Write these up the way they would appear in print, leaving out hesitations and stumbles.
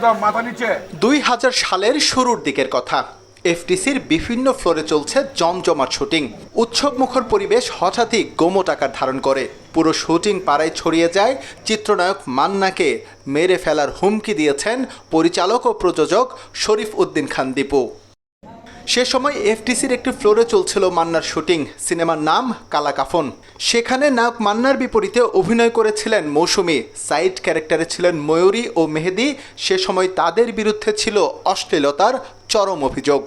2000 সালের শুরুর দিকের কথা। এফটিসির বিভিন্ন ফ্লোরে চলছে জমজমাট শুটিং। উৎসবমুখর পরিবেশ হঠাৎই গোমোট আকার ধারণ করে। পুরো শুটিং পাড়ায় ছড়িয়ে যায় চিত্রনায়ক মান্নাকে মেরে ফেলার হুমকি দিয়েছেন পরিচালক ও প্রযোজক শরীফ উদ্দিন খান দীপু। সে সময় এফটিসির একটি ফ্লোরে চলছিল মান্নার শুটিং। সিনেমার নাম কালা কাফন। সেখানে নায়ক মান্নার বিপরীতে অভিনয় করেছিলেন মৌসুমী, সাইড ক্যারেক্টারে ছিলেন ময়ূরী ও মেহেদি। সে সময় তাদের বিরুদ্ধে ছিল অশ্লীলতার চরম অভিযোগ।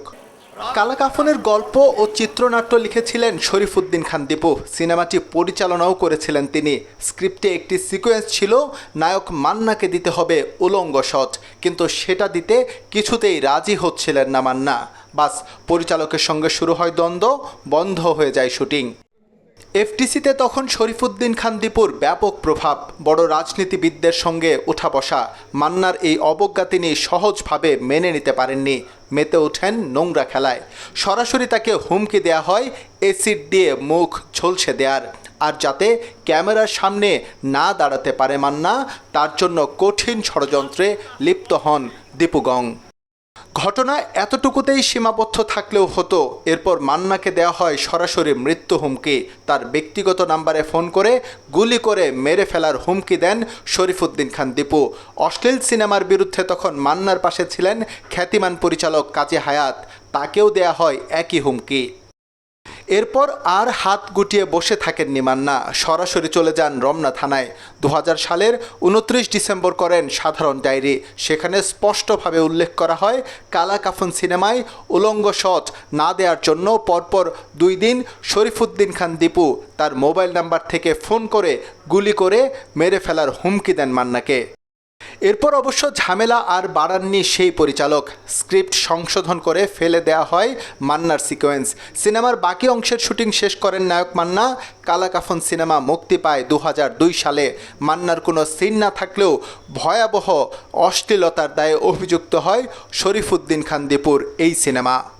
কালা কাফনের গল্প ও চিত্রনাট্য লিখেছিলেন শরীফ উদ্দিন খান দীপু। সিনেমাটি পরিচালনাও করেছিলেন তিনি। স্ক্রিপ্টে একটি সিকোয়েন্স ছিল নায়ক মান্নাকে দিতে হবে উলঙ্গ শট, কিন্তু সেটা দিতে কিছুতেই রাজি হচ্ছিলেন না মান্না। বাস, পরিচালকের সঙ্গে শুরু হয় দ্বন্দ্ব, বন্ধ হয়ে যায় শুটিং। এফটিসিতে তখন শরীফ উদ্দিন খান দীপুর ব্যাপক প্রভাব, বড় রাজনীতিবিদদের সঙ্গে উঠা বসা। মান্নার এই অবজ্ঞা তিনি সহজভাবে মেনে নিতে পারেননি। মেতে ওঠেন নোংরা খেলায়। সরাসরি তাকে হুমকি দেয়া হয় এসিড দিয়ে মুখ ঝলসে দেয়ার, আর যাতে ক্যামেরার সামনে না দাঁড়াতে পারে মান্না, তার জন্য কঠিন ষড়যন্ত্রে লিপ্ত হন দীপুগং। ঘটনা এতটুকুতেই সীমাবদ্ধ থাকলেও হতো। এরপর মান্নাকে দেওয়া হয় সরাসরি মৃত্যু হুমকি। তার ব্যক্তিগত নাম্বারে ফোন করে গুলি করে মেরে ফেলার হুমকি দেন শরীফ উদ্দিন খান দীপু। অশ্লীল সিনেমার বিরুদ্ধে তখন মান্নার পাশে ছিলেন খ্যাতিমান পরিচালক কাজী হায়াত। তাকেও দেয়া হয় একই হুমকি। এরপর আর হাত গুটিয়ে বসে থাকেননি মান্না, সরাসরি চলে যান রমনা থানায়। 2000 সালের 29 ডিসেম্বর করেন সাধারণ ডায়েরি। সেখানে স্পষ্টভাবে উল্লেখ করা হয়, কালা কাফন সিনেমায় উলঙ্গ শট না দেওয়ার জন্য পরপর 2 দিন শরীফ উদ্দিন খান দীপু তার মোবাইল নাম্বার থেকে ফোন করে গুলি করে মেরে ফেলার হুমকি দেন মান্নাকে। এরপর অবশ্য ঝামেলা আর বাড়াননি সেই পরিচালক। স্ক্রিপ্ট সংশোধন করে ফেলে দেয়া হয় মান্নার সিকোয়েন্স। সিনেমার বাকি অংশের শুটিং শেষ করেন নায়ক মান্না। কালা কাফন সিনেমা মুক্তি পায় 2002 সালে। মান্নার কোনো সিন না থাকলেও ভয়াবহ অশ্লীলতার দায়ে অভিযুক্ত হয় শরীফ উদ্দিন খান দীপুর এই সিনেমা।